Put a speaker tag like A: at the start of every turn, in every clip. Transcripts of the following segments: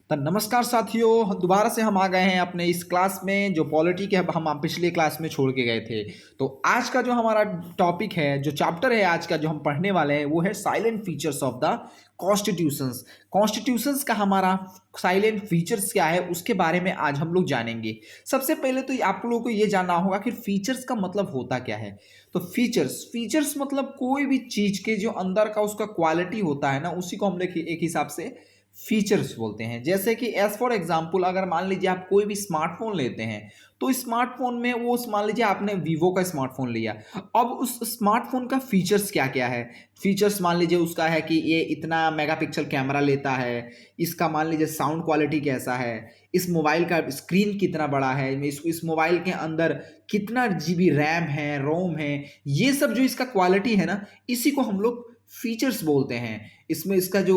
A: तो नमस्कार साथियों, दोबारा से हम आ गए हैं अपने इस क्लास में जो पॉलिटी के हम पिछले क्लास में छोड़ के गए थे। तो आज का जो हमारा टॉपिक है, जो चैप्टर है आज का जो हम पढ़ने वाले हैं, वो है salient features of the constitutions. Constitutions का हमारा साइलेंट फीचर्स क्या है उसके बारे में आज हम लोग जानेंगे। सबसे पहले तो आप लोगों को ये जानना होगा कि फीचर्स का मतलब होता क्या है। तो फीचर्स फीचर्स मतलब कोई भी चीज के जो अंदर का उसका क्वालिटी होता है ना, उसी को हम लोग एक हिसाब से फीचर्स बोलते हैं। जैसे कि एज फॉर एग्जांपल, अगर मान लीजिए आप कोई भी स्मार्टफोन लेते हैं, तो स्मार्टफोन में वो मान लीजिए आपने वीवो का स्मार्टफोन लिया। अब उस स्मार्टफोन का फीचर्स क्या क्या है। फीचर्स मान लीजिए उसका है कि ये इतना मेगापिक्सल कैमरा लेता है, इसका मान लीजिए साउंड क्वालिटी कैसा है, इस मोबाइल का स्क्रीन कितना बड़ा है, इस मोबाइल के अंदर कितना जीबी रैम है, रोम है। ये सब जो इसका क्वालिटी है ना, इसी को हम लोग फीचर्स बोलते हैं। इसमें इसका जो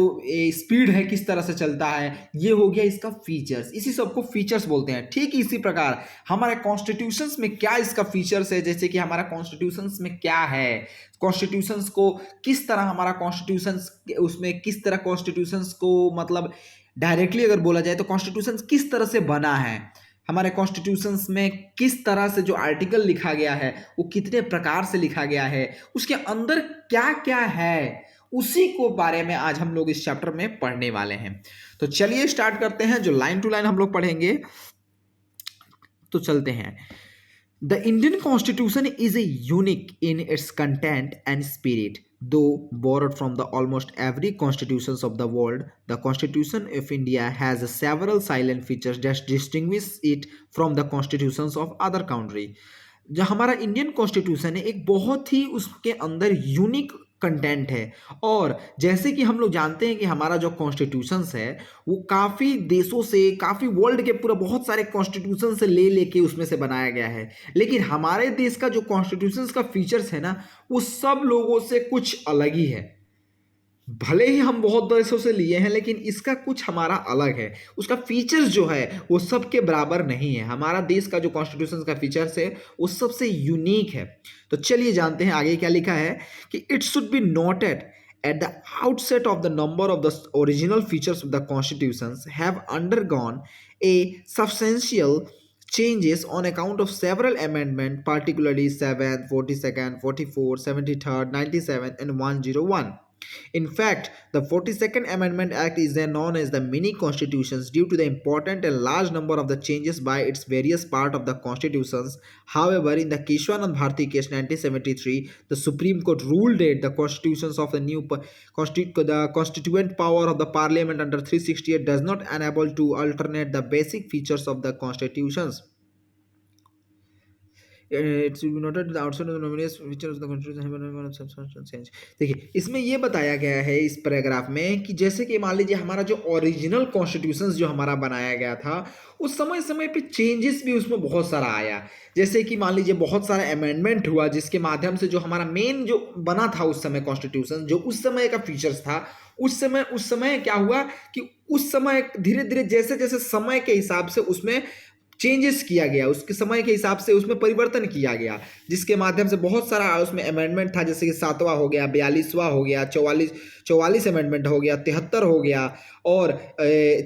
A: स्पीड है, किस तरह से चलता है, ये हो गया इसका फीचर्स। इसी सब को फीचर्स बोलते हैं। ठीक इसी प्रकार हमारे कॉन्स्टिट्यूशंस में क्या इसका फीचर्स है। जैसे कि हमारा कॉन्स्टिट्यूशंस में क्या है, कॉन्स्टिट्यूशंस को किस तरह हमारा कॉन्स्टिट्यूशंस, उसमें किस तरह कॉन्स्टिट्यूशंस को मतलब डायरेक्टली अगर बोला जाए तो कॉन्स्टिट्यूशंस किस तरह से बना है, हमारे कॉन्स्टिट्यूशंस में किस तरह से जो आर्टिकल लिखा गया है वो कितने प्रकार से लिखा गया है, उसके अंदर क्या क्या है, उसी को बारे में आज हम लोग इस चैप्टर में पढ़ने वाले हैं। तो चलिए स्टार्ट करते हैं। जो लाइन टू लाइन हम लोग पढ़ेंगे, तो चलते हैं। The Indian Constitution is a unique in its content and spirit. Though borrowed from the almost every constitutions of the world, the Constitution of India has several silent features that distinguish it from the constitutions of other country. जो हमारा Indian constitution है, एक बहुत ही उसके अंदर unique content है। और जैसे कि हम लोग जानते हैं कि हमारा जो कॉन्स्टिट्यूशंस है वो काफ़ी देशों से, काफ़ी वर्ल्ड के पूरा बहुत सारे कॉन्स्टिट्यूशन से ले लेके उसमें से बनाया गया है। लेकिन हमारे देश का जो कॉन्स्टिट्यूशंस का फीचर्स है ना, वो सब लोगों से कुछ अलग ही है। भले ही हम बहुत देशों से लिए हैं, लेकिन इसका कुछ हमारा अलग है। उसका फीचर्स जो है वो सबके बराबर नहीं है। हमारा देश का जो कॉन्स्टिट्यूशन का फीचर्स है वो सबसे यूनिक है। तो चलिए जानते हैं आगे क्या लिखा है कि it should be noted at the outset of the number of the original features of the constitutions have undergone a substantial changes on account of several amendments, particularly 7th, 42nd, 44th, 73rd, 97th, and 101. In fact, the 42nd Amendment Act is then known as the mini constitutions due to the important and large number of the changes by its various part of the constitutions. However, in the Keshwanand Bharti case 1973, the Supreme Court ruled that the constitutions of the the constituent power of the parliament under 368 does not enable to alternate the basic features of the constitutions. It should be noted the outside of the nominous features of the constitution have substantial change. देखिए, इसमें ये बताया गया है इस paragraph में कि जैसे कि मान लीजिए हमारा जो ओरिजिनल कॉन्स्टिट्यूशन जो हमारा बनाया गया था, उस समय समय पे चेंजेस भी उसमें बहुत सारा आया। जैसे कि मान लीजिए बहुत सारा अमेंडमेंट हुआ, जिसके माध्यम से जो हमारा मेन जो बना था उस समय कॉन्स्टिट्यूशन, जो उस समय का फीचर्स था, उस समय क्या हुआ कि उस समय धीरे धीरे जैसे जैसे समय के हिसाब से उसमें चेंजेस किया गया, उसके समय के हिसाब से उसमें परिवर्तन किया गया, जिसके माध्यम से बहुत सारा उसमें अमेंडमेंट था। जैसे कि 7वां हो गया, 42वां हो गया, 44 अमेंडमेंट हो गया, 73 हो गया, और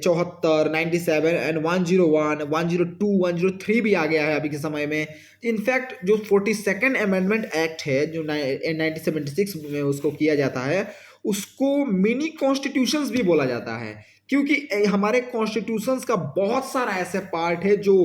A: 74, 97 एंड 101, 102, 103 भी आ गया है अभी के समय में। इनफैक्ट जो 42nd अमेंडमेंट एक्ट है जो 1976 में उसको किया जाता है, उसको मिनी कॉन्स्टिट्यूशंस भी बोला जाता है, क्योंकि हमारे कॉन्स्टिट्यूशंस का बहुत सारा ऐसे पार्ट है जो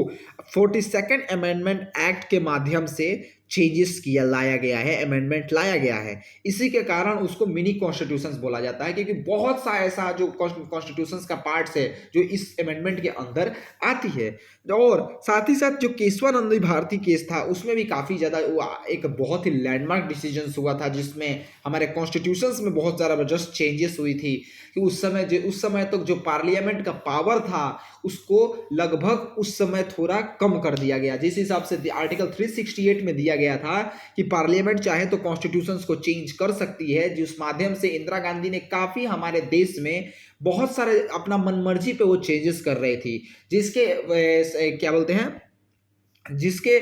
A: 42nd अमेंडमेंट एक्ट के माध्यम से चेंजेस किया लाया गया है, अमेंडमेंट लाया गया है। इसी के कारण उसको मिनी कॉन्स्टिट्यूशंस बोला जाता है, क्योंकि बहुत सा ऐसा जो कॉन्स्टिट्यूशंस का पार्ट्स है जो इस अमेंडमेंट के अंदर आती है। और साथ ही साथ जो केशवानंद भारती केस था, उसमें भी काफ़ी ज़्यादा एक बहुत ही लैंडमार्क डिसीजन हुआ था, जिसमें हमारे कॉन्स्टिट्यूशंस में बहुत ज़बरदस्त चेंजेस हुई थी कि उस समय तक जो पार्लियामेंट का पावर था उसको लगभग उस समय थोड़ा कम कर दिया गया। जिस हिसाब से आर्टिकल 368 में दिया गया था कि पार्लियामेंट चाहे तो कॉन्स्टिट्यूशंस को चेंज कर सकती है, जिस माध्यम से इंदिरा गांधी ने काफ़ी हमारे देश में बहुत सारे अपना मनमर्जी पे वो चेंजेस कर रही थी, जिसके क्या बोलते हैं, जिसके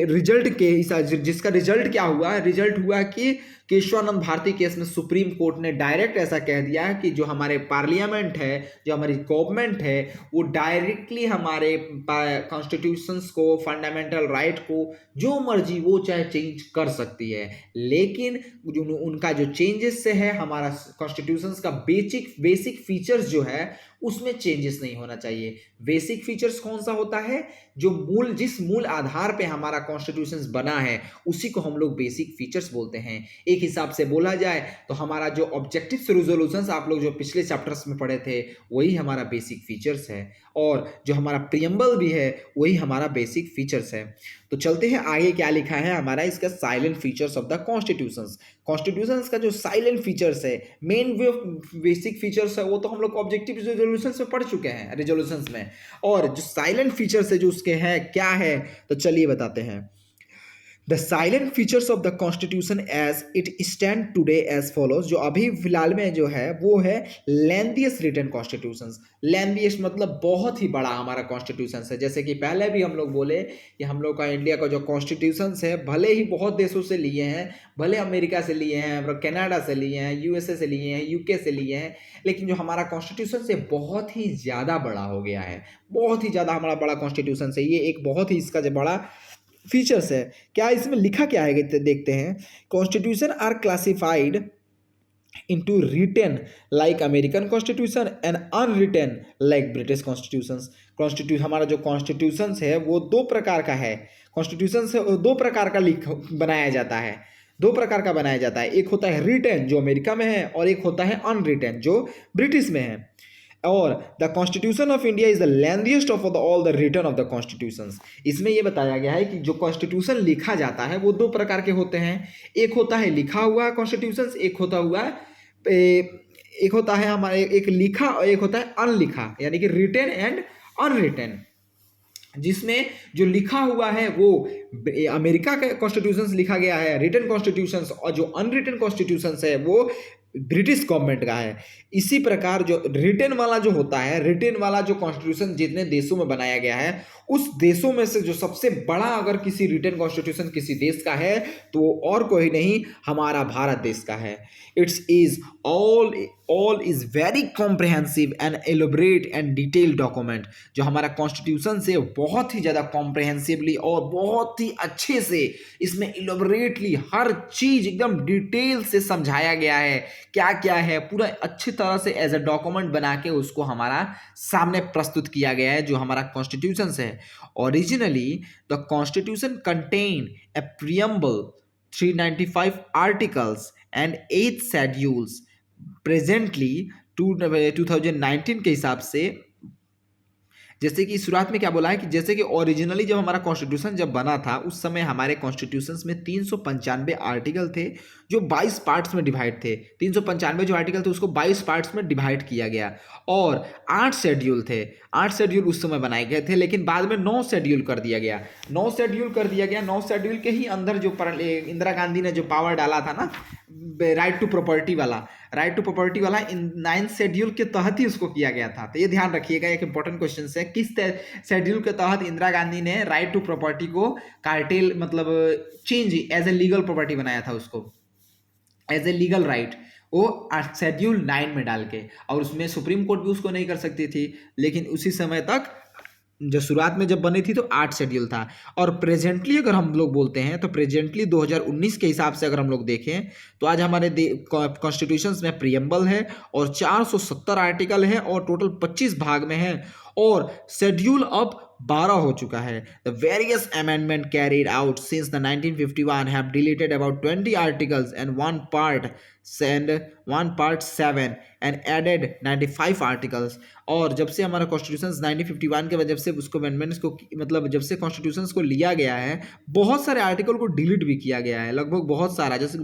A: रिजल्ट के हिसाब, जिसका रिजल्ट क्या हुआ, रिजल्ट हुआ कि केशवानंद भारती केस में सुप्रीम कोर्ट ने डायरेक्ट ऐसा कह दिया है कि जो हमारे पार्लियामेंट है, जो हमारी गवर्नमेंट है, वो डायरेक्टली हमारे कॉन्स्टिट्यूशंस को, फंडामेंटल राइट को जो मर्जी वो चाहे चेंज कर सकती है, लेकिन जो उनका जो चेंजेस से है, हमारा कॉन्स्टिट्यूशंस का बेसिक फीचर्स जो है उसमें चेंजेस नहीं होना चाहिए। बेसिक फीचर्स कौन सा होता है? जो जिस मूल आधार पे हमारा कॉन्स्टिट्यूशन बना है उसी को हम लोग बेसिक फीचर्स बोलते हैं। एक हिसाब से बोला जाए तो हमारा जो ऑब्जेक्टिव्स रेजोल्यूशंस आप लोग जो पिछले चैप्टर्स में पढ़े थे वही हमारा बेसिक फीचर्स है, और जो हमारा प्रियम्बल भी है वही हमारा बेसिक फीचर्स है। तो चलते हैं आगे, क्या लिखा है हमारा इसका salient features of the constitutions. Constitutions का जो साइलेंट फीचर्स है, मेन बेसिक फीचर्स है, वो तो हम लोग ऑब्जेक्टिव रेजोल्यूशंस में पढ़ चुके हैं, रेजोल्यूशंस में। और जो साइलेंट फीचर्स है जो उसके हैं क्या है, तो चलिए बताते हैं। The silent features of the constitution as it stand today as follows। जो अभी फिलहाल में जो है वो है lengthiest written constitutions। lengthiest मतलब बहुत ही बड़ा हमारा कॉन्स्टिट्यूशन है। जैसे कि पहले भी हम लोग बोले कि हम लोग का इंडिया का जो कॉन्स्टिट्यूशन है भले ही बहुत देशों से लिए हैं, भले अमेरिका से लिए हैं, कनाडा से लिए हैं, यूएसए से लिए हैं, यूके से लिए हैं, लेकिन जो हमारा कॉन्स्टिट्यूशन से बहुत ही ज़्यादा बड़ा हो गया है, बहुत ही ज़्यादा हमारा बड़ा कॉन्स्टिट्यूशन है। ये एक बहुत ही इसका जो बड़ा फीचर्स है। क्या इसमें लिखा क्या है देखते हैं। Constitution are classified into written like American constitution and unwritten like British constitution. हमारा जो कॉन्स्टिट्यूशन है वो दो प्रकार का है। कॉन्स्टिट्यूशन से दो प्रकार का बनाया जाता है, दो प्रकार का बनाया जाता है। एक होता है रिटेन जो अमेरिका में है, और एक होता है अनरिटेन जो ब्रिटिश में है। और the constitution of India is the lengthiest of all the return of the constitutions. इसमें यह बताया गया है कि जो कॉन्स्टिट्यूशन लिखा जाता है वो दो प्रकार के होते हैं। एक होता है लिखा हुआ कॉन्स्टिट्यूशन, एक होता है हमारे एक लिखा और एक होता है अनलिखा, यानी कि रिटन एंड अनरिटन। जिसमें जो लिखा हुआ है वो अमेरिका का कॉन्स्टिट्यूशन लिखा गया है, रिटन कॉन्स्टिट्यूशन, और जो अनरिटन कॉन्स्टिट्यूशन है वो ब्रिटिश गवर्नमेंट का है। इसी प्रकार जो रिटन वाला जो होता है, रिटन वाला जो कॉन्स्टिट्यूशन जितने देशों में बनाया गया है उस देशों में से जो सबसे बड़ा अगर किसी रिटन कॉन्स्टिट्यूशन किसी देश का है तो और कोई नहीं, हमारा भारत देश का है। It's is all is very comprehensive and elaborate and detailed document. जो हमारा कॉन्स्टिट्यूशन से बहुत ही ज़्यादा कॉम्प्रिहेंसिवली और बहुत ही अच्छे से इसमें एलोबरेटली हर चीज़ एकदम डिटेल से समझाया गया है, क्या क्या है पूरा अच्छी तरह से एज अ डॉक्यूमेंट बना के उसको हमारा सामने प्रस्तुत किया गया है। जो हमारा कॉन्स्टिट्यूशन है, originally the constitution contain a preamble, 395 articles and 8 schedules. Presently 2019 के हिसाब से, जैसे कि शुरुआत में क्या बोला है कि जैसे कि ओरिजिनली जब हमारा कॉन्स्टिट्यूशन जब बना था उस समय हमारे कॉन्स्टिट्यूशन में 395 आर्टिकल थे जो 22 पार्ट्स में डिवाइड थे। 395 जो आर्टिकल थे उसको 22 पार्ट्स में डिवाइड किया गया, और 8 शेड्यूल थे। 8 शेड्यूल उस समय बनाए गए थे, लेकिन बाद में 9 शेड्यूल कर दिया गया। 9 शेड्यूल कर दिया गया। 9 शेड्यूल के ही अंदर जो इंदिरा गांधी ने जो पावर डाला था ना, राइट टू प्रॉपर्टी वाला इन 9 शेड्यूल के तहत ही उसको किया गया था। तो ये ध्यान रखिएगा, एक इंपॉर्टेंट क्वेश्चन है, किस शेड्यूल के तहत इंदिरा गांधी ने राइट टू प्रॉपर्टी को कार्टेल मतलब change as a legal property बनाया था, उसको एज ए लीगल राइट, वो शेड्यूल 9 में डाल के। और उसमें सुप्रीम कोर्ट भी उसको नहीं कर सकती थी, लेकिन उसी समय तक जो शुरुआत में जब बनी थी तो 8 शेड्यूल था। और प्रेजेंटली अगर हम लोग बोलते हैं तो प्रेजेंटली 2019 के हिसाब से अगर हम लोग देखें तो आज हमारे कॉन्स्टिट्यूशन में प्रियम्बल है और 470 आर्टिकल है और टोटल 25 भाग में है, और शेड्यूल अब 12 हो चुका है। The various amendment carried out since the 1951 have deleted about 20 articles and one part 7 and added 95 articles. और जब से हमारा कॉन्स्टिट्यूशन 1951 के वजह से उसको अमेंडमेंट्स को मतलब जब से कॉन्स्टिट्यूशन को लिया गया है बहुत सारे आर्टिकल को डिलीट भी किया गया है, लगभग बहुत सारा, जैसे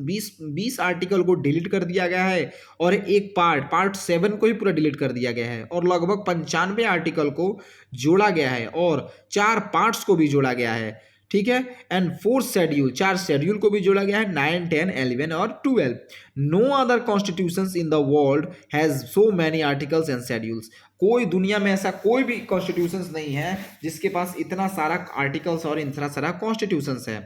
A: 20 आर्टिकल को डिलीट कर दिया गया है, और एक पार्ट 7 को ही पूरा डिलीट कर दिया गया है, और लगभग 95 आर्टिकल को जोड़ा गया है, और 4 पार्ट्स को भी जोड़ा गया है, ठीक है। एंड 4 शेड्यूल, 4 शेड्यूल को भी जोड़ा गया है, 9, 10, 11 और 12। No other constitutions in the world has so many articles and schedules. कोई दुनिया में ऐसा कोई भी कॉन्स्टिट्यूशंस नहीं है जिसके पास इतना सारा आर्टिकल्स और इतना सारा कॉन्स्टिट्यूशंस है।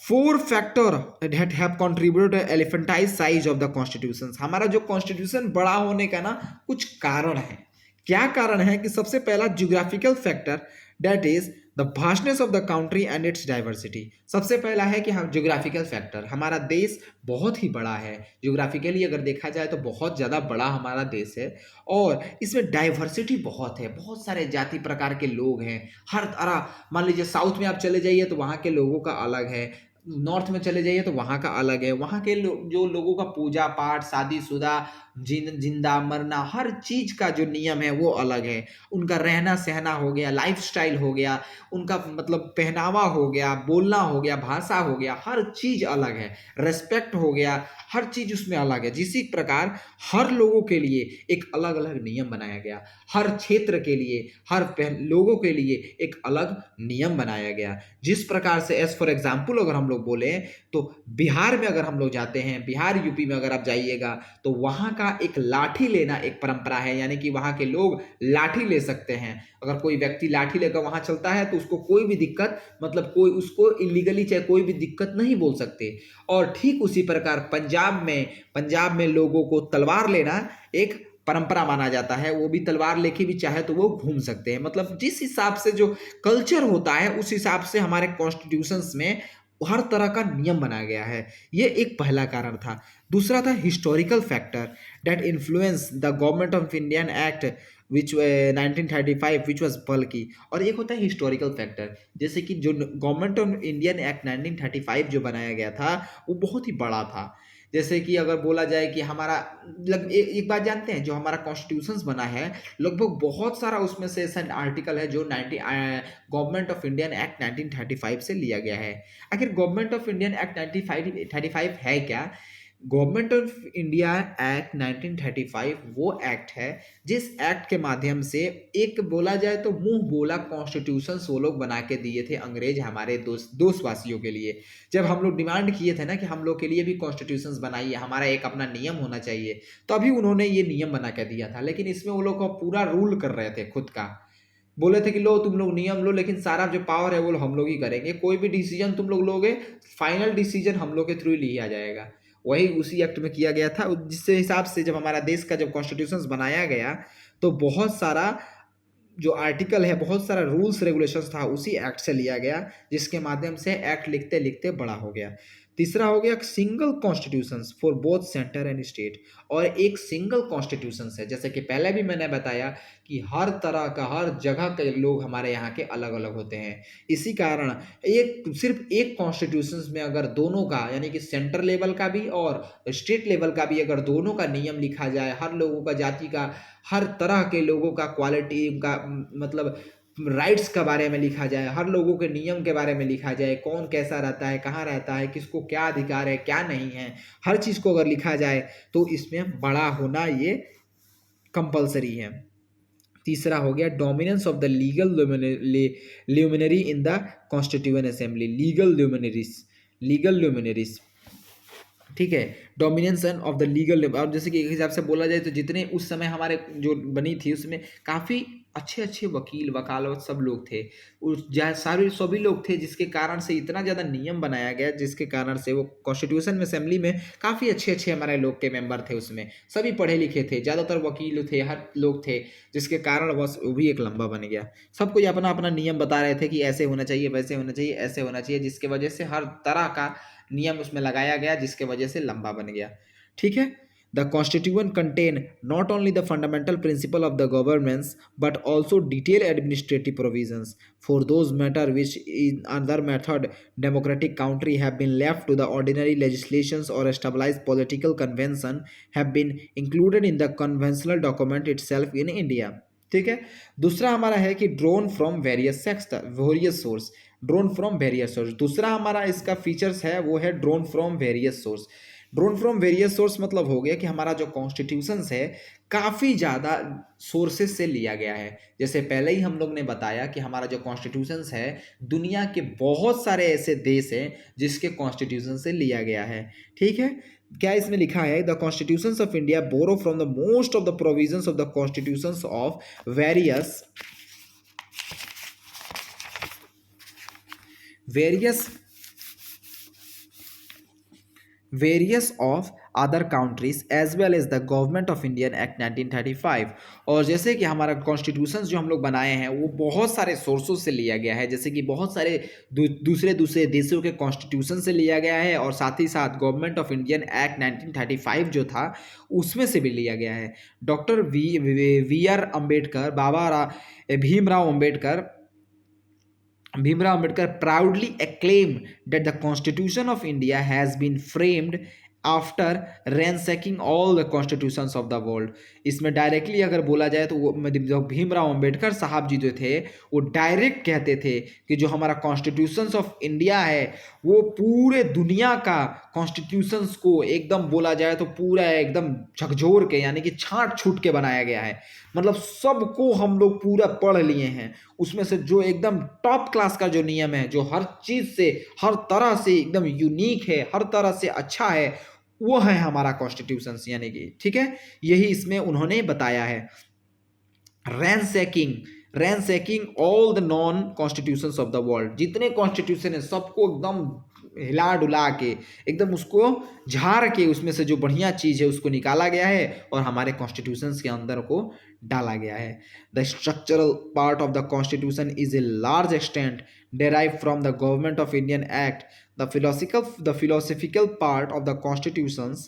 A: Four factor that have contributed to elephantized size of the constitutions। हमारा जो कॉन्स्टिट्यूशन बड़ा होने का ना कुछ कारण है। क्या कारण है कि सबसे पहला geographical factor, that is the vastness of the country and it's diversity. सबसे पहला है कि हम ज्योग्राफिकल फैक्टर, हमारा देश बहुत ही बड़ा है, ज्योग्राफिकली अगर देखा जाए तो बहुत ज़्यादा बड़ा हमारा देश है, और इसमें डाइवर्सिटी बहुत है, बहुत सारे जाति प्रकार के लोग हैं हर तरह। मान लीजिए साउथ में आप चले जाइए तो वहाँ के लोगों का अलग है, नॉर्थ में चले जाइए तो वहाँ का अलग है, वहाँ के जो लोगों का पूजा पाठ, शादीशुदा, जिंदा मरना, हर चीज़ का जो नियम है वो अलग है। उनका रहना सहना हो गया, लाइफस्टाइल हो गया, उनका मतलब पहनावा हो गया, बोलना हो गया, भाषा हो गया, हर चीज़ अलग है, रेस्पेक्ट हो गया, हर चीज़ उसमें अलग है। जिसी प्रकार हर लोगों के लिए एक अलग अलग नियम बनाया गया, हर क्षेत्र के लिए, हर लोगों के लिए एक अलग नियम बनाया गया। जिस प्रकार से एज फॉर एग्जाम्पल अगर हम लोग बोले तो बिहार में अगर हम लोग जाते हैं, बिहार यूपी में अगर आप जाइएगा तो वहाँ का एक लाठी लेना एक परंपरा है, यानी कि वहाँ के लोग लाठी ले सकते हैं। अगर कोई व्यक्ति लाठी लेकर वहाँ चलता है तो उसको कोई भी दिक्कत, मतलब कोई उसको इलीगली चाहे कोई भी दिक्कत नहीं बोल सकते। और ठीक उसी प्रकार पंजाब में लोगों को तलवार लेना एक परंपरा माना जाता है, वो भी तलवार लेके भी चाहे तो वो घूम सकते हैं। मतलब जिस हिसाब से जो कल्चर होता है उस हिसाब से हमारे कॉन्स्टिट्यूशंस में हर तरह का नियम बनाया गया है। ये एक पहला कारण था। दूसरा था historical factor that influence the government of Indian act which 1935 which was बल्कि। और एक होता है हिस्टोरिकल फैक्टर, जैसे कि जो गवर्नमेंट ऑफ इंडियन एक्ट 1935 जो बनाया गया था वो बहुत ही बड़ा था। जैसे कि अगर बोला जाए कि हमारा एक बात जानते हैं, जो हमारा कॉन्स्टिट्यूशंस बना है लगभग बहुत सारा उसमें से ऐसा आर्टिकल है जो गवर्नमेंट ऑफ इंडियन एक्ट 1935 से लिया गया है। आखिर गवर्नमेंट ऑफ इंडियन एक्ट 1935 है क्या? गवर्नमेंट ऑफ इंडिया एक्ट 1935 वो एक्ट है जिस एक्ट के माध्यम से एक बोला जाए तो मुंह बोला कॉन्स्टिट्यूशन वो लोग बना के दिए थे अंग्रेज हमारे दोस्तवासियों के लिए। जब हम लोग डिमांड किए थे ना कि हम लोग के लिए भी कॉन्स्टिट्यूशंस बनाइए, हमारा एक अपना नियम होना चाहिए, तभी उन्होंने ये नियम बना के दिया था। लेकिन इसमें वो लोग पूरा रूल कर रहे थे खुद का, बोले थे कि लो तुम लोग नियम लो, लेकिन सारा जो पावर है वो हम लोग ही करेंगे, कोई भी डिसीजन तुम लोग लोगे, फाइनल डिसीजन हम लोग के थ्रू ही लिया जाएगा। वही उसी एक्ट में किया गया था, जिससे हिसाब से जब हमारा देश का जब कॉन्स्टिट्यूशन बनाया गया तो बहुत सारा जो आर्टिकल है, बहुत सारा रूल्स रेगुलेशंस था उसी एक्ट से लिया गया, जिसके माध्यम से एक्ट लिखते लिखते बड़ा हो गया। तीसरा हो गया single constitution for both centre and state. और एक सिंगल कॉन्स्टिट्यूशन है, जैसे कि पहले भी मैंने बताया कि हर तरह का हर जगह के लोग हमारे यहाँ के अलग अलग होते हैं। इसी कारण सिर्फ एक कॉन्स्टिट्यूशन में अगर दोनों का, यानी कि सेंटर लेवल का भी और स्टेट लेवल का भी अगर दोनों का नियम लिखा जाए, हर लोगों का, जाति का, हर तरह के लोगों का क्वालिटी का, मतलब राइट्स के बारे में लिखा जाए, हर लोगों के नियम के बारे में लिखा जाए, कौन कैसा रहता है, कहाँ रहता है, किसको क्या अधिकार है क्या नहीं है, हर चीज़ को अगर लिखा जाए तो इसमें बड़ा होना ये कंपलसरी है। तीसरा हो गया dominance of the legal luminary in the constituent assembly. Legal luminaries, ठीक है, डोमिनेशन ऑफ द लीगल। और जैसे कि एक हिसाब से बोला जाए तो जितने उस समय हमारे जो बनी थी उसमें काफ़ी अच्छे अच्छे वकील वकालत सब लोग थे, सारे सभी लोग थे, जिसके कारण से इतना ज़्यादा नियम बनाया गया, जिसके कारण से वो कॉन्स्टिट्यूशन में असेंबली में काफ़ी अच्छे अच्छे हमारे लोग के मेंबर थे, उसमें सभी पढ़े लिखे थे, ज़्यादातर वकील थे, हर लोग थे, जिसके कारण बस वो भी एक लंबा बन गया। सब कोई अपना अपना नियम बता रहे थे कि ऐसे होना चाहिए, वैसे होना चाहिए, ऐसे होना चाहिए, जिसके वजह से हर तरह का नियम उसमें लगाया गया, जिसके वजह से लंबा बन गया। ठीक है, the constitution contain not only the fundamental principle of the governance but also detail administrative provisions for those matter which in other method democratic country have been left to the ordinary legislations और established political convention have been included in the conventional document itself in India. ठीक है, दूसरा हमारा है कि drawn from various source. Drawn from various source दूसरा हमारा इसका फीचर्स है, वो है drone from various source. Drawn from various source मतलब हो गया कि हमारा जो कॉन्स्टिट्यूशंस है काफ़ी ज़्यादा सोर्सेस से लिया गया है। जैसे पहले ही हम लोग ने बताया कि हमारा जो कॉन्स्टिट्यूशंस है दुनिया के बहुत सारे ऐसे देश हैं जिसके कॉन्स्टिट्यूशन से लिया गया है। ठीक है, क्या इसमें लिखा है, the constitutions of India borrow from the most of the provisions of the constitutions of various various of other countries as well as the government of Indian Act 1935। और जैसे कि हमारा कॉन्स्टिट्यूशन जो हम लोग बनाए हैं वो बहुत सारे सोर्सों से लिया गया है, जैसे कि बहुत सारे दूसरे दूसरे देशों के कॉन्स्टिट्यूशन से लिया गया है और साथ ही साथ गवर्नमेंट ऑफ इंडियन एक्ट 1935 जो था उसमें से भी लिया गया है। Doctor V R Ambedkar, Bhimrao Ambedkar proudly acclaimed that the Constitution of India has been framed after ransacking all the constitutions of the world। इसमें डायरेक्टली अगर बोला जाए तो वो जो भीमराव अंबेडकर साहब जी जो थे वो डायरेक्ट कहते थे कि जो हमारा कॉन्स्टिट्यूशंस ऑफ इंडिया है वो पूरे दुनिया का कॉन्स्टिट्यूशंस को एकदम बोला जाए तो पूरा एकदम झकझोर के यानी कि छांट छूट के बनाया गया है। मतलब सबको हम लोग पूरा पढ़ लिए हैं, उसमें से जो एकदम टॉप क्लास का जो नियम है, जो हर चीज़ से हर तरह से एकदम यूनिक है, हर तरह से अच्छा है, वो है हमारा कॉन्स्टिट्यूशन। यानी कि ठीक है, यही इसमें उन्होंने बताया है। Ransacking all the known constitutions of the world, जितने कॉन्स्टिट्यूशन है सबको एकदम हिला डुला के एकदम उसको झाड़ के उसमें से जो बढ़िया चीज़ है उसको निकाला गया है और हमारे कॉन्स्टिट्यूशंस के अंदर को डाला गया है। The structural part of the constitution is a large extent derived from the government of Indian Act। The philosophical part of the constitutions,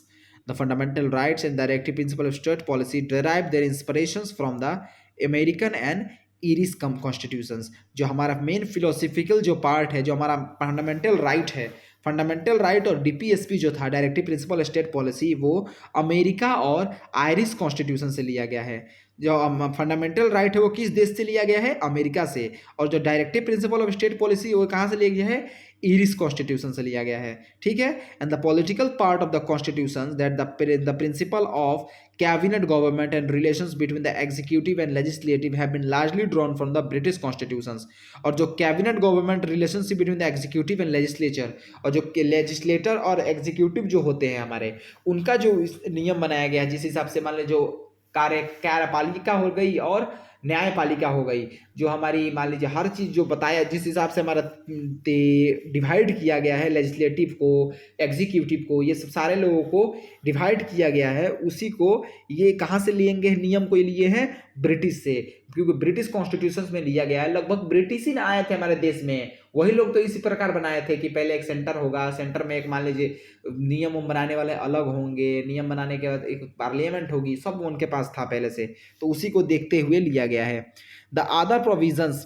A: the fundamental rights and directive principle of state policy derive their inspirations from the American and Irish constitutions। जो हमारा main philosophical जो part है, जो हमारा fundamental right है, fundamental right और DPSP जो था डायरेक्टिव प्रिंसिपल स्टेट पॉलिसी, वो अमेरिका और आयरिश कॉन्स्टिट्यूशन से लिया गया है। जो फंडामेंटल राइट है वो किस देश से लिया गया है? अमेरिका से। और जो directive principle of state policy वो कहाँ से लिया गया है? ईरिश कॉन्स्टिट्यूशन से लिया गया है। ठीक है। And the political part of the constitution that the principle of cabinet government and relations between the executive and legislative have been largely drawn from the British constitutions. और जो cabinet government relationship between the executive and legislature, और जो legislator और executive जो होते हैं हमारे, उनका जो नियम बनाया गया है, जिस हिसाब से मान लीजिए जो कार्यपालिका हो गई और न्यायपालिका हो गई, जो हमारी मान लीजिए हर चीज़ जो बताया जिस हिसाब से हमारा डिवाइड किया गया है, लेजिस्लेटिव को, एग्जीक्यूटिव को, ये सब सारे लोगों को डिवाइड किया गया है, उसी को ये कहाँ से लेंगे? नियम को लिए हैं ब्रिटिश से, क्योंकि ब्रिटिश कॉन्स्टिट्यूशन में लिया गया है। लगभग ब्रिटिश ही ना आए थे हमारे देश में, वही लोग तो इसी प्रकार बनाए थे कि पहले एक सेंटर होगा, सेंटर में एक मान लीजिए नियम बनाने वाले अलग होंगे, नियम बनाने के बाद एक पार्लियामेंट होगी, सब उनके पास था पहले से, तो उसी को देखते हुए लिया गया है। The other provisions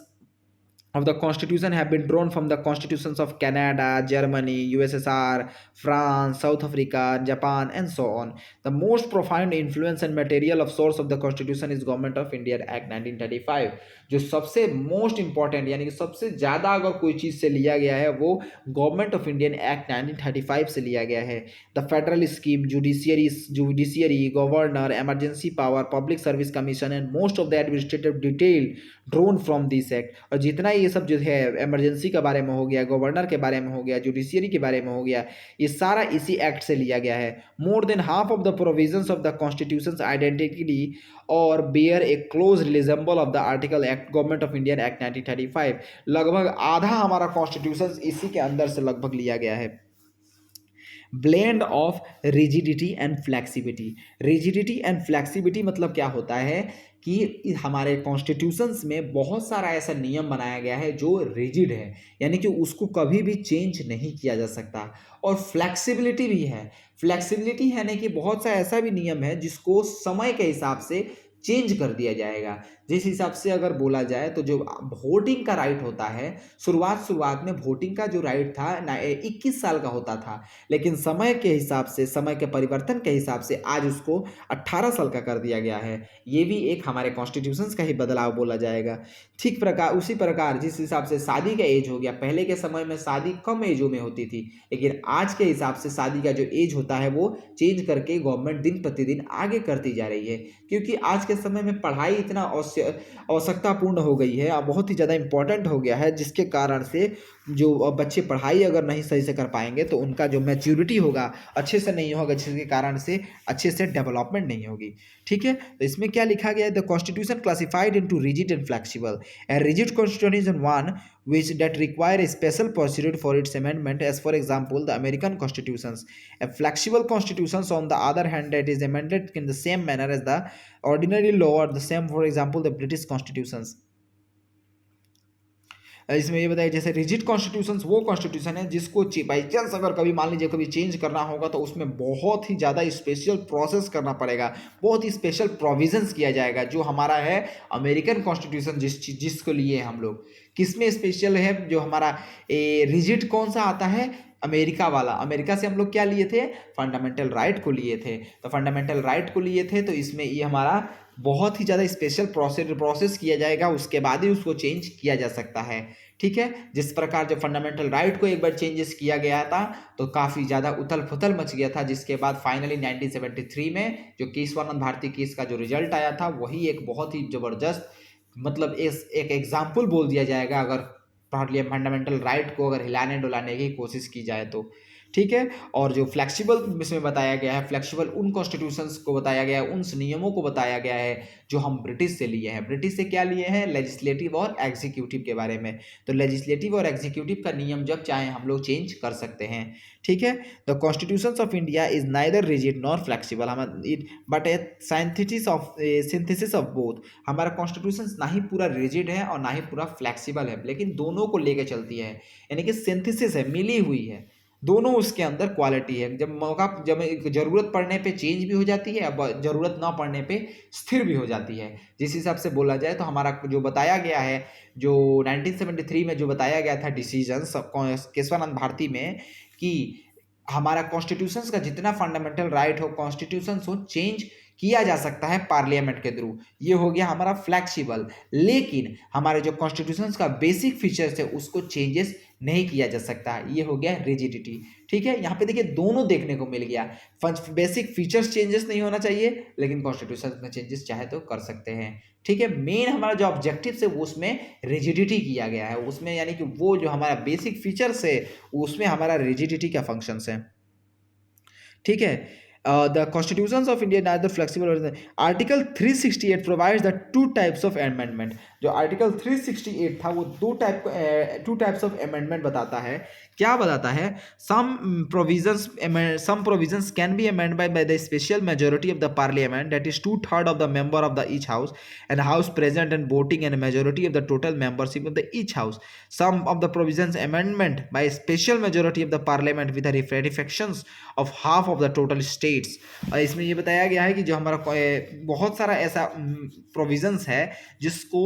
A: of the constitution have been drawn from the constitutions of Canada, Germany, USSR, France, South Africa, Japan, and so on। The most profound influence and material of source of the constitution is Government of India Act 1935। जो सबसे most important यानी कि सबसे ज़्यादा अगर कोई चीज़ से लिया गया है वो गवर्नमेंट ऑफ इंडियन एक्ट 1935 से लिया गया है। The federal scheme, judiciary, governor, emergency power, public service commission and most of the administrative detail drone from this act. और जितना ये सब जो है इमरजेंसी के बारे में हो गया, गवर्नर के बारे में हो गया, जुडिशियरी के बारे में हो गया, ये सारा इसी एक्ट से लिया गया है। More than half of the provisions of the constitutions identity और bear a close resemblance of the article act government of Indian act 1935। लगभग आधा हमारा कॉन्स्टिट्यूशन इसी के अंदर से लगभग लिया गया है। Blend of rigidity and flexibility. Rigidity and flexibility मतलब क्या होता है कि हमारे कॉन्स्टिट्यूशंस में बहुत सारा ऐसा नियम बनाया गया है जो रिजिड है, यानी कि उसको कभी भी चेंज नहीं किया जा सकता। और फ्लेक्सिबिलिटी भी है। फ्लेक्सिबिलिटी यानी कि बहुत सा ऐसा भी नियम है जिसको समय के हिसाब से चेंज कर दिया जाएगा। जिस हिसाब से अगर बोला जाए तो जो वोटिंग का राइट होता है, शुरुआत में वोटिंग का जो राइट था 21 साल का होता था, लेकिन समय के हिसाब से, समय के परिवर्तन के हिसाब से आज उसको 18 साल का कर दिया गया है। ये भी एक हमारे कॉन्स्टिट्यूशंस का ही बदलाव बोला जाएगा। ठीक प्रकार उसी प्रकार जिस हिसाब से शादी का एज हो गया, पहले के समय में शादी कम एजों में होती थी, लेकिन आज के हिसाब से शादी का जो एज होता है वो चेंज करके गवर्नमेंट दिन प्रतिदिन आगे करती जा रही है, क्योंकि आज के समय में पढ़ाई इतना आवश्यकतापूर्ण हो गई है और बहुत ही ज़्यादा इम्पोर्टेंट हो गया है, जिसके कारण से जो बच्चे पढ़ाई अगर नहीं सही से कर पाएंगे तो उनका जो मैच्योरिटी होगा अच्छे से नहीं होगा, जिसके कारण से अच्छे से डेवलपमेंट नहीं होगी। ठीक है, तो इसमें क्या लिखा गया है, the constitution classified into rigid and flexible. A rigid constitution one which that require a special procedure for its amendment, as for example the American constitutions. A flexible constitutions on the other hand that is amended in the same manner as the ordinary law, or the same for example the British constitutions. इसमें ये बताया जैसे rigid constitution वो constitution है जिसको by chance अगर कभी मान लीजिए कभी चेंज करना होगा तो उसमें बहुत ही ज़्यादा स्पेशल प्रोसेस करना पड़ेगा, बहुत ही स्पेशल प्रोविजंस किया जाएगा। जो हमारा है अमेरिकन कॉन्स्टिट्यूशन जिसको लिए हम लोग, किसमें स्पेशल है, जो हमारा रिजिड कौन सा आता है, अमेरिका वाला। अमेरिका से हम लोग क्या लिए थे, फंडामेंटल राइट को लिए थे। तो फंडामेंटल राइट को लिए थे तो इसमें ये हमारा बहुत ही ज़्यादा स्पेशल प्रोसेस किया जाएगा, उसके बाद ही उसको चेंज किया जा सकता है। ठीक है, जिस प्रकार जब फंडामेंटल राइट को एक बार चेंजेस किया गया था तो काफ़ी ज़्यादा उथल पुथल मच गया था, जिसके बाद फाइनली 1973 में जो केशवानंद भारती केस का जो रिजल्ट आया था वही एक बहुत ही ज़बरदस्त, मतलब एक एग्जाम्पल बोल दिया जाएगा अगर पार्लियामेंट फंडामेंटल राइट को अगर हिलाने डुलाने की कोशिश की जाए तो। ठीक है, और जो फ्लेक्सिबल इसमें बताया गया है, फ्लेक्सिबल उन कॉन्स्टिट्यूशंस को बताया गया है, उन नियमों को बताया गया है जो हम ब्रिटिश से लिए हैं। ब्रिटिश से क्या लिए हैं, लेजिस्लेटिव और एग्जीक्यूटिव के बारे में। तो लेजिस्लेटिव और एग्जीक्यूटिव का नियम जब चाहे हम लोग चेंज कर सकते हैं। ठीक है, the constitutions of India is neither rigid nor flexible but A synthesis of both. हमारा कॉन्स्टिट्यूशन ना ही पूरा रिजिड है और ना ही पूरा फ्लेक्सिबल है, लेकिन दोनों को लेकर चलती है, यानी कि सिंथेसिस है, मिली हुई है, दोनों उसके अंदर क्वालिटी है। जब जरूरत पड़ने पे चेंज भी हो जाती है, अब जरूरत ना पड़ने पे स्थिर भी हो जाती है। जिस हिसाब से बोला जाए तो हमारा जो बताया गया है, जो 1973 में जो बताया गया था डिसीजन केशवानंद भारती में, कि हमारा कॉन्स्टिट्यूशंस का जितना फंडामेंटल राइट हो, कॉन्स्टिट्यूशन हो चेंज किया जा सकता है पार्लियामेंट के थ्रू, ये हो गया हमारा फ्लेक्सिबल। लेकिन हमारे जो कॉन्स्टिट्यूशंस का बेसिक फीचर्स है उसको चेंजेस नहीं किया जा सकता, ये हो गया रिजिडिटी। ठीक है, यहाँ पे देखिए दोनों देखने को मिल गया, बेसिक फीचर्स चेंजेस नहीं होना चाहिए, लेकिन कॉन्स्टिट्यूशन में चेंजेस चाहे तो कर सकते हैं। ठीक है, मेन हमारा जो ऑब्जेक्टिव है वो उसमें रिजिडिटी किया गया है, उसमें यानी कि वो जो हमारा बेसिक फीचर्स है उसमें हमारा रिजिडिटी का फंक्शंस है। ठीक है, the constitutions of India neither flexible or Article 368 provides the two types of amendment। जो आर्टिकल 368 था वो टू टाइप्स ऑफ अमेंडमेंट बताता है। क्या बताता है, some provisions can be amended by the special majority of the parliament, that is 2/3 of the member of the each house, and house present and voting, and a majority of the total membership of the each house. Some of the provisions amendment by a special majority of the parliament with the ratifications of half of the total states। और इसमें ये बताया गया है कि जो हमारा बहुत सारा ऐसा प्रोविजंस है जिसको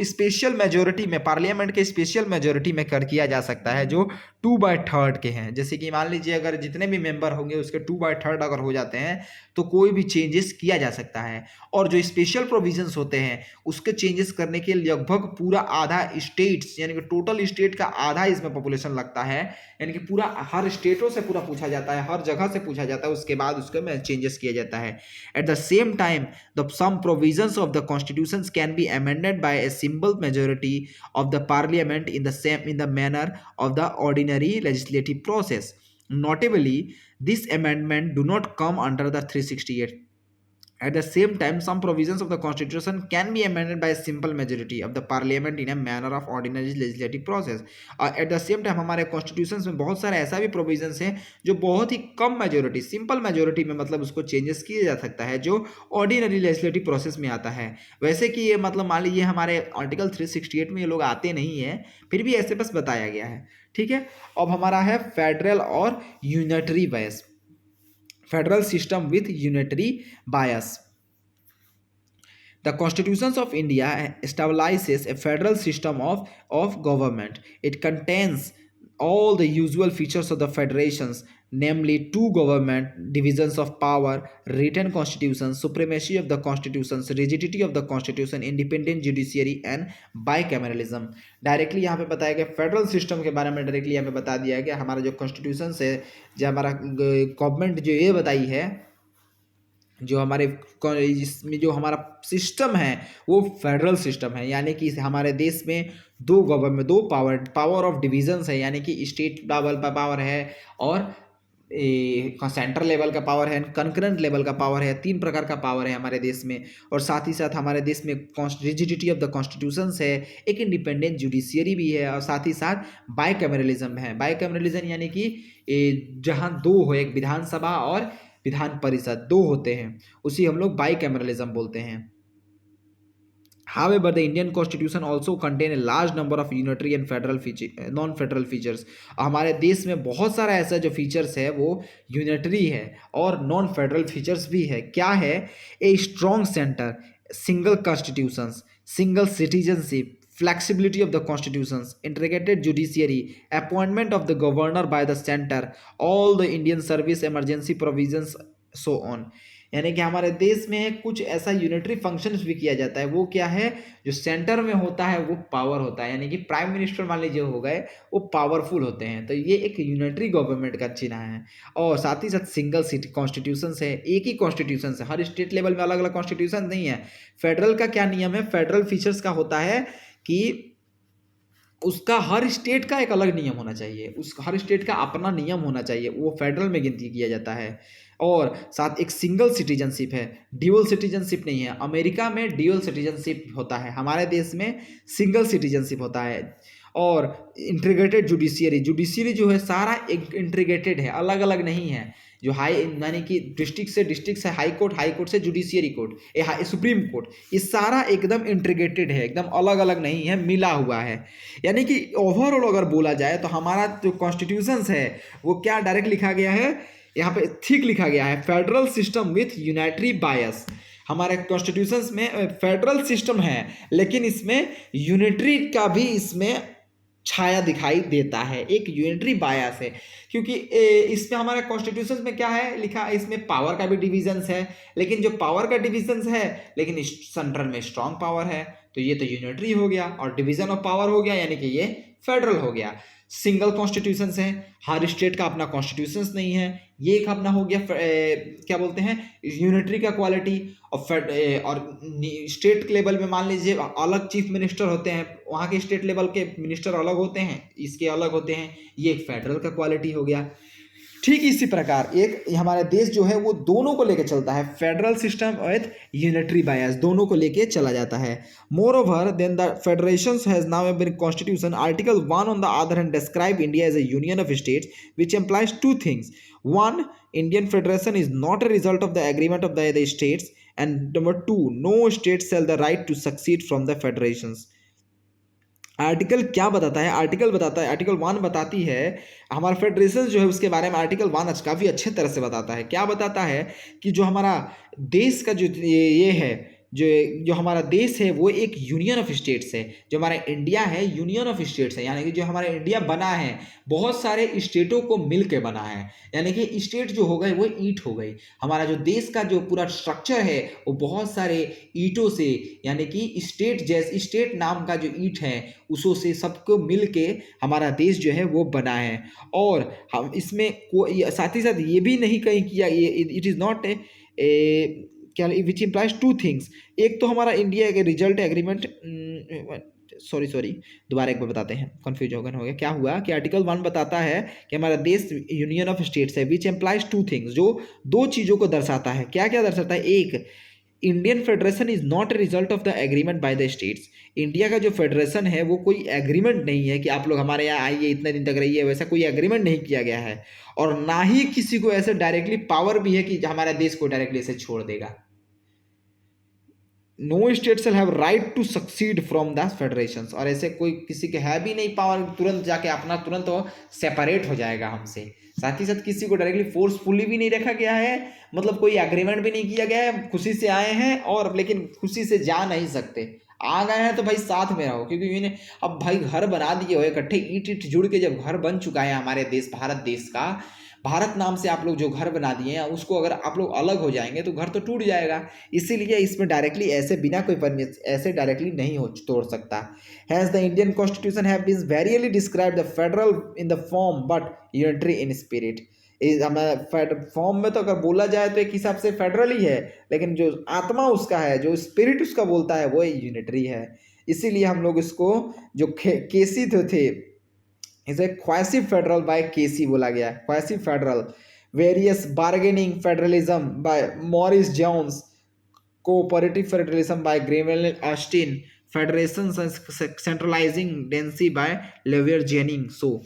A: स्पेशल मेजोरिटी में, पार्लियामेंट के स्पेशल मेजोरिटी में कर किया जा सकता है, जो 2/3 के हैं। जैसे कि मान लीजिए अगर जितने भी मेंबर होंगे उसके 2/3 अगर हो जाते हैं तो कोई भी चेंजेस किया जा सकता है। और जो स्पेशल प्रोविजंस होते हैं उसके चेंजेस करने के लगभग पूरा आधा स्टेट्स, यानी कि टोटल स्टेट का आधा इसमें पॉपुलेशन लगता है, यानी कि पूरा हर स्टेटों से पूरा पूछा जाता है, हर जगह से पूछा जाता है, उसके बाद उसके में चेंजेस किया जाता है। At the same time the some provisions of the constitutions can be amended by a simple majority of the parliament in the manner of the ordinary legislative process. Notably, this amendment do not come under the 368. At the same time, some provisions of the constitution can be amended by a simple majority of the parliament in a manner of ordinary legislative process. At the same time हमारे constitutions में बहुत सारे ऐसा भी provisions हैं जो बहुत ही कम majority, simple majority में मतलब उसको changes किया जा सकता है, जो ordinary legislative process में आता है। वैसे कि ये मतलब मान लीजिए हमारे आर्टिकल 368 में ये लोग आते नहीं हैं, फिर भी ऐसे बस बताया गया है। ठीक है, अब हमारा है फेडरल और unitary bias, federal system with unitary bias. The constitutions of India establishes a federal system of government. It contains all the usual features of the federations, namely two government divisions of power, written constitution, supremacy of the constitutions, rigidity of the constitution, independent judiciary and bicameralism। Directly यहाँ पे बताया गया federal system के बारे में, directly यहाँ पे बता दिया गया हमारा जो कॉन्स्टिट्यूशन है, जो हमारा गवर्नमेंट जो ये बताई है जो हमारे इसमें जो हमारा सिस्टम है वो फेडरल सिस्टम है, यानी कि हमारे देश में दो गवर्नमेंट, दो पावर ऑफ डिविजन्स है, यानी कि स्टेट लेवल का पावर है और सेंट्रल लेवल का पावर है, कंकरेंट लेवल का पावर है। तीन प्रकार का पावर है हमारे देश में। और साथ ही साथ हमारे देश में रिजिडिटी ऑफ द कॉन्स्टिट्यूशंस है, एक इंडिपेंडेंट जुडिशियरी भी है, और साथ ही साथ बाइकैमरलिज्म है। बाइकैमरलिज्म यानी कि जहाँ दो हो, एक विधानसभा और विधान परिषद, दो होते हैं, उसी हम लोग बाइकैमरलिज्म बोलते हैं। However, the Indian Constitution also contain a large number of unitary and federal non-federal features. हमारे देश में बहुत सारा ऐसा जो फीचर्स है वो यूनिटरी है और नॉन फेडरल फीचर्स भी है। क्या है? A strong centre, single constitutions, single citizenship, flexibility of the constitutions, integrated judiciary, appointment of the governor by the center, all the Indian service emergency provisions, so on। यानी कि हमारे देश में कुछ ऐसा यूनिटरी फंक्शंस भी किया जाता है। वो क्या है? जो सेंटर में होता है वो पावर होता है, यानी कि प्राइम मिनिस्टर मान लीजिए हो गए, वो पावरफुल होते हैं। तो ये एक यूनिटरी गवर्नमेंट का चिन्ह है। और साथ ही साथ सिंगल सिटी कॉन्स्टिट्यूशन है, एक ही कॉन्स्टिट्यूशन है, हर स्टेट लेवल में अलग अलग कॉन्स्टिट्यूशन नहीं है। फेडरल का क्या नियम है? फेडरल फीचर्स का होता है कि उसका हर स्टेट का एक अलग नियम होना चाहिए, उस हर स्टेट का अपना नियम होना चाहिए, वो फेडरल में गिनती किया जाता है। और साथ एक सिंगल सिटीजनशिप है, ड्यूअल सिटीजनशिप नहीं है। अमेरिका में ड्यूअल सिटीजनशिप होता है, हमारे देश में सिंगल सिटीजनशिप होता है। और इंटीग्रेटेड जुडिशियरी जो है सारा एक इंटीग्रेटेड है, अलग अलग नहीं है। जो हाई यानी कि डिस्ट्रिक्ट से हाई कोर्ट से जुडिशियरी कोर्ट, ये सुप्रीम कोर्ट, ये सारा एकदम इंटीग्रेटेड है, एकदम अलग अलग नहीं है, मिला हुआ है। यानी कि ओवरऑल अगर बोला जाए तो हमारा जो कॉन्स्टिट्यूशंस है वो क्या डायरेक्ट लिखा गया है, यहाँ पे ठीक लिखा गया है, फेडरल सिस्टम विथ यूनिटरी बायस। हमारे कॉन्स्टिट्यूशंस में फेडरल सिस्टम है, लेकिन इसमें यूनिटरी का भी इसमें छाया दिखाई देता है, एक यूनिटरी बायस है। क्योंकि इसमें हमारे कॉन्स्टिट्यूशन में क्या है लिखा, इसमें पावर का भी डिविजन्स है, लेकिन जो पावर का डिविजन्स है लेकिन सेंट्रल में स्ट्रांग पावर है, तो ये तो यूनिटरी हो गया। और डिवीजन ऑफ पावर हो गया, यानी कि ये फेडरल हो गया। सिंगल कॉन्स्टिट्यूशंस है, हर स्टेट का अपना कॉन्स्टिट्यूशंस नहीं है, ये एक अपना हो गया क्या बोलते हैं, यूनिटरी का क्वालिटी। और स्टेट लेवल में मान लीजिए अलग चीफ मिनिस्टर होते हैं, वहाँ के स्टेट लेवल के मिनिस्टर अलग होते हैं, इसके अलग होते हैं, ये एक फेडरल का क्वालिटी हो गया। ठीक इसी प्रकार एक हमारा देश जो है वो दोनों को लेके चलता है, federal system with unitary bias, दोनों को लेके चला जाता है। Moreover then the federation has now been constitution article 1 on the other hand describe India as a union of states which implies two things. One, Indian federation is not a result of the agreement of the states, and number two, no state shall the right to succeed from the federations। Article क्या बताता है? Article बताता है, article 1 बताती है हमारा federation जो है उसके बारे में। आर्टिकल 1 काफ़ी अच्छे तरह से बताता है। क्या बताता है कि जो हमारा देश का जो ये है, जो हमारा देश है वो एक यूनियन ऑफ स्टेट्स है। जो हमारा इंडिया है यूनियन ऑफ स्टेट्स है, यानी कि जो हमारा इंडिया बना है बहुत सारे स्टेटों को मिल के बना है, यानी कि स्टेट जो हो गए वो ईंट हो गई। हमारा जो देश का जो पूरा स्ट्रक्चर है वो बहुत सारे ईंटों से, यानी कि स्टेट नाम का जो ईंट है उसों से सबको मिल के हमारा देश जो है वो बना है। और हम इसमें साथ ही साथ ये भी नहीं कहीं किया, ये इट इज़ नॉट ए क्या, विच इम्प्लाइज टू थिंग्स। एक तो हमारा इंडिया के रिजल्ट एग्रीमेंट, सॉरी दोबारा एक बार बताते हैं, कन्फ्यूजन हो गया। क्या हुआ कि आर्टिकल 1 बताता है कि हमारा देश यूनियन ऑफ स्टेट्स है, विच एम्प्लाइज टू थिंग्स, जो दो चीज़ों को दर्शाता है। क्या क्या दर्शाता है? एक, Indian federation is not a result of the agreement by the states. India का जो फेडरेशन है वो कोई एग्रीमेंट नहीं है कि आप लोग हमारे यहाँ आइए इतने दिन तक रहिए, वैसा कोई एग्रीमेंट नहीं किया गया है। और ना ही किसी को ऐसे डायरेक्टली पावर भी है कि हमारे देश को डायरेक्टली ऐसे छोड़ देगा। No state shall have right to secede from the federations, और ऐसे कोई किसी के है भी नहीं पावर तुरंत जाके अपना तुरंत वो सेपरेट हो जाएगा हमसे। साथ ही साथ किसी को डायरेक्टली फोर्सफुली भी नहीं रखा गया है, मतलब कोई एग्रीमेंट भी नहीं किया गया है। खुशी से आए हैं और लेकिन खुशी से जा नहीं सकते। आ गए हैं तो भाई साथ में रहो, क्योंकि इन्हें अब भाई घर बना दिए हो इकट्ठे, ईंट ईंट जुड़ के जब घर बन चुका है हमारे देश भारत देश का, भारत नाम से आप लोग जो घर बना दिए हैं उसको अगर आप लोग अलग हो जाएंगे तो घर तो टूट जाएगा। इसीलिए इसमें डायरेक्टली ऐसे बिना कोई परमिशन ऐसे डायरेक्टली नहीं हो तोड़ सकता। Has the Indian constitution have been वेरियली describe the federal in the form but unitary in spirit. Form में तो अगर बोला जाए तो एक हिसाब से फेडरल ही है, लेकिन जो आत्मा उसका है, जो स्पिरिट उसका बोलता है, वो यूनिटरी है। इसीलिए हम लोग इसको जो केसी थे, इसे क्वासी फेडरल बाय केसी बोला गया, quasi federal. Various bargaining federalism by Morris Jones, cooperative federalism by Granville Austin, federation centralising tendency by Ivor Jennings. So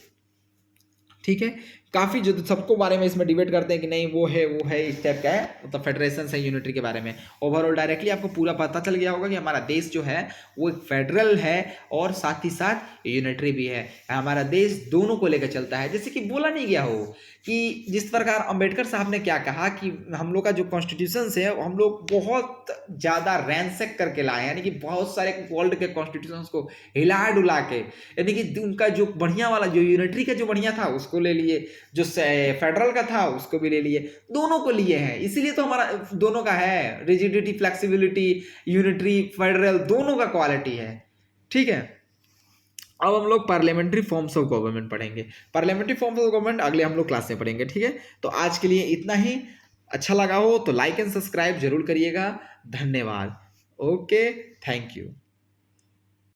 A: ठीक है, काफी जो सबको बारे में इसमें डिबेट करते हैं कि नहीं वो है इस टाइप का है, मतलब फेडरेशन से यूनिटरी के बारे में। ओवरऑल डायरेक्टली आपको पूरा पता चल गया होगा कि हमारा देश जो है वो एक फेडरल है और साथ ही साथ यूनिटरी भी है। हमारा देश दोनों को लेकर चलता है। जैसे कि बोला नहीं गया हो कि जिस प्रकार अंबेडकर साहब ने क्या कहा कि हम लोग का जो कॉन्स्टिट्यूशन है हम लोग बहुत ज़्यादा रैंसक करके लाए, यानी कि बहुत सारे वर्ल्ड के कॉन्स्टिट्यूशन को हिला डुला के, यानी कि उनका जो बढ़िया वाला जो यूनिटरी का जो बढ़िया था उसको ले लिए, जो फेडरल का था उसको भी ले लिए, दोनों को लिए हैं। इसीलिए तो हमारा दोनों का है, रिजिडिटी, फ्लेक्सिबिलिटी, यूनिटरी, फेडरल, दोनों का क्वालिटी है। ठीक है, अब हम लोग पार्लियामेंट्री फॉर्म्स ऑफ गवर्नमेंट पढ़ेंगे। पार्लियामेंट्री फॉर्म्स ऑफ गवर्नमेंट अगले हम लोग क्लास में पढ़ेंगे। ठीक है, तो आज के लिए इतना ही। अच्छा लगा हो तो लाइक एंड सब्सक्राइब जरूर करिएगा। धन्यवाद। Okay, thank you.